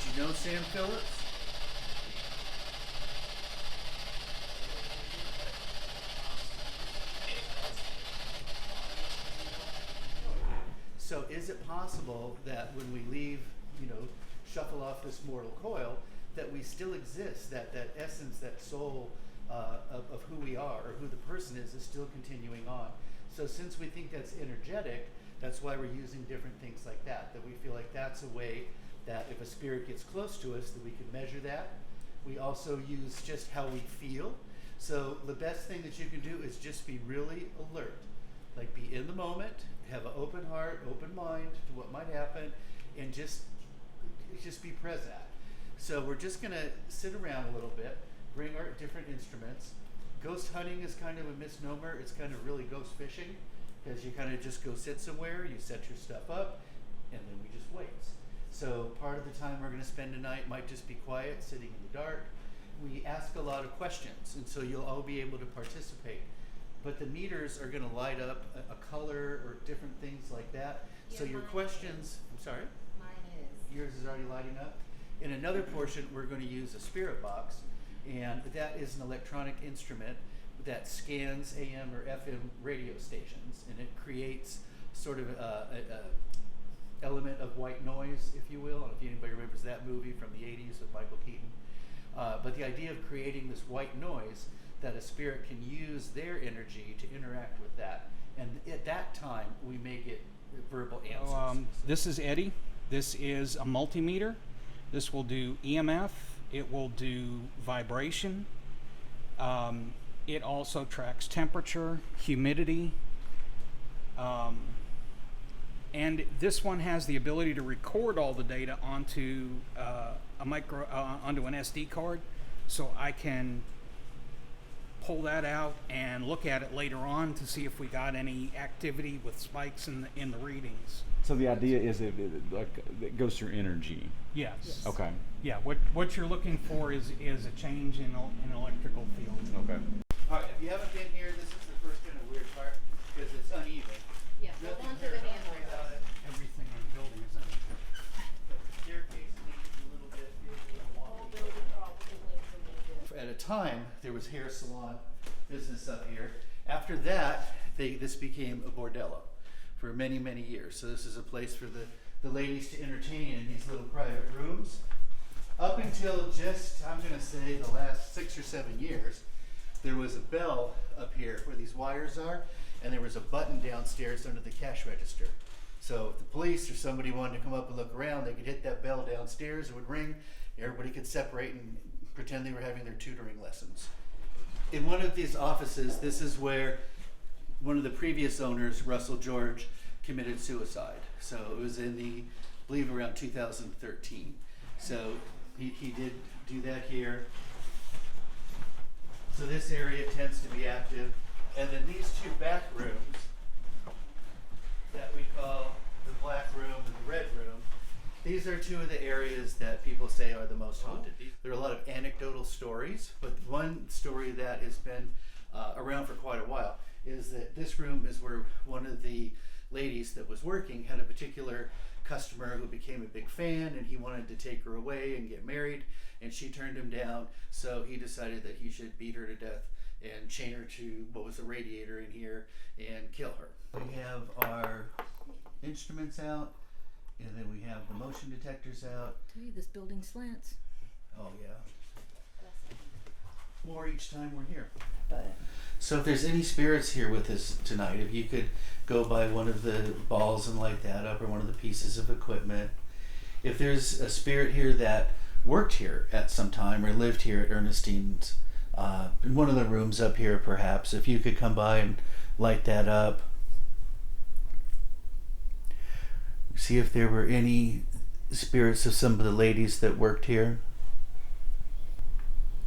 you know Sam Phillips? So is it possible that when we leave, shuffle off this mortal coil, that we still exist, that essence, that soul of who we are or who the person is still continuing on? So since we think that's energetic, that's why we're using different things like that we feel like that's a way that if a spirit gets close to us, that we can measure that. We also use just how we feel. So the best thing that you can do is just be really alert. Like be in the moment, have an open heart, open mind to what might happen, and just be present. So we're just gonna sit around a little bit, bring our different instruments. Ghost hunting is kind of a misnomer. It's kind of really ghost fishing, because you kind of just go sit somewhere, you set your stuff up, and then we just wait. So part of the time we're gonna spend tonight might just be quiet, sitting in the dark. We ask a lot of questions, and so you'll all be able to participate. But the meters are going to light up a color or different things like that. Yeah, so your questions, I'm sorry? Mine is. Yours is already lighting up? In another portion, we're going to use a spirit box, and that is an electronic instrument that scans AM or FM radio stations, and it creates sort of a element of white noise, if you will. I don't know if anybody remembers that movie from the 80s with Michael Keaton. But the idea of creating this white noise, that a spirit can use their energy to interact with that. And at that time, we may get verbal answers. This is Eddie. This is a multimeter. This will do EMF. It will do vibration. It also tracks temperature, humidity. And this one has the ability to record all the data onto onto an SD card, so I can pull that out and look at it later on to see if we got any activity with spikes in the readings. So the idea is it goes through energy. Yes. Okay. Yeah. What you're looking for is a change in electrical field. Okay. All right. If you haven't been here, this is the first kind of weird part because it's uneven. Yeah. Hold on to the handrail. Everything on the building is uneven. But the staircase leads a little bit. At a time, there was hair salon business up here. After that, this became a bordello for many, many years. So this is a place for the ladies to entertain in these little private rooms. Up until just, I'm going to say, the last 6 or 7 years, there was a bell up here where these wires are, and there was a button downstairs under the cash register. So if the police or somebody wanted to come up and look around, they could hit that bell downstairs, it would ring, everybody could separate and pretend they were having their tutoring lessons. In one of these offices, this is where one of the previous owners, Russell George, committed suicide. So it was in I believe around 2013. So he did do that here. So this area tends to be active. And then these two back rooms that we call the black room and the red room, these are two of the areas that people say are the most haunted. There are a lot of anecdotal stories, but one story that has been around for quite a while is that this room is where one of the ladies that was working had a particular customer who became a big fan, and he wanted to take her away and get married, and she turned him down, so he decided that he should beat her to death and chain her to what was a radiator in here and kill her. We have our instruments out. And then we have the motion detectors out. Tell you, this building slants. Oh yeah. More each time we're here. So if there's any spirits here with us tonight, if you could go by one of the balls and light that up, or one of the pieces of equipment. If there's a spirit here that worked here at some time or lived here at Earnestine's, in one of the rooms up here perhaps, if you could come by and light that up. See if there were any spirits of some of the ladies that worked here.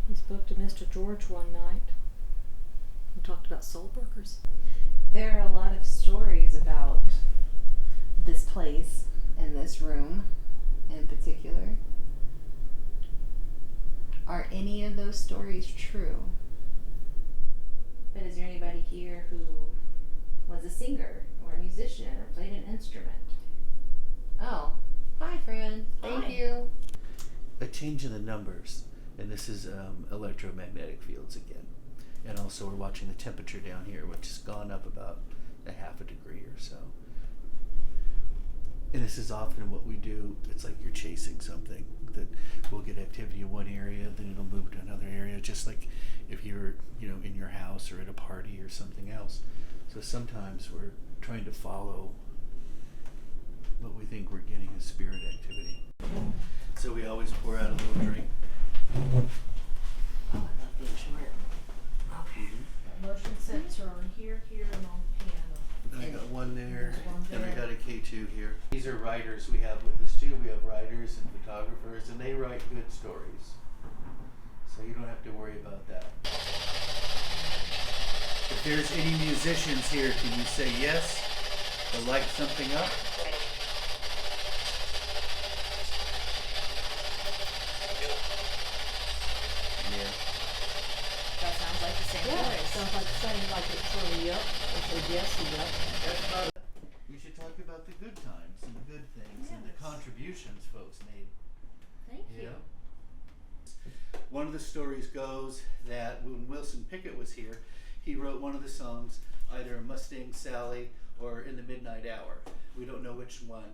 We spoke to Mr. George one night and talked about soul workers. There are a lot of stories about this place and this room in particular. Are any of those stories true? But is there anybody here who was a singer or a musician or played an instrument? Oh, hi friend. Thank you. changing the numbers, and this is electromagnetic fields again. And also we're watching the temperature down here, which has gone up about a half a degree or so. And this is often what we do. It's like you're chasing something, that we'll get activity in one area, then it'll move to another area, just like if you're, in your house or at a party or something else. So sometimes we're trying to follow what we think we're getting as spirit activity. So we always pour out a little drink. Oh, I love being short. Okay. Motion sensor on here, and on piano. And I got one there, One and I there. got a K2 here. These are writers we have with us too. We have writers and photographers, and they write good stories. So you don't have to worry about that. If there's any musicians here, can you say yes to light something up? Yeah. That sounds like the same Yeah, it voice. sounds like saying like it's really up. It's a yes, yep. That's about it. We should talk about the good times and the good things and the Yes. contributions folks made. Thank you. One of the stories goes that when Wilson Pickett was here, he wrote one of the songs, either Mustang Sally or In the Midnight Hour. We don't know which one,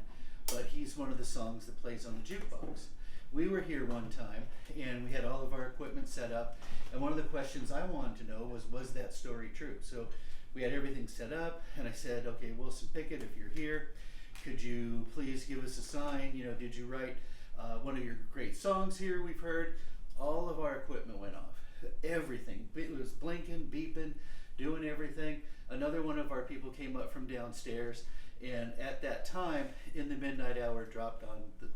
but he's one of the songs that plays on the jukebox. We were here one time and we had all of our equipment set up, and one of the questions I wanted to know was that story true? So we had everything set up, and I said, okay, Wilson Pickett, if you're here, could you please give us a sign? Did you write one of your great songs here we've heard? All of our equipment went off. Everything. It was blinking, beeping, doing everything. Another one of our people came up from downstairs, and at that time, In the Midnight Hour dropped on the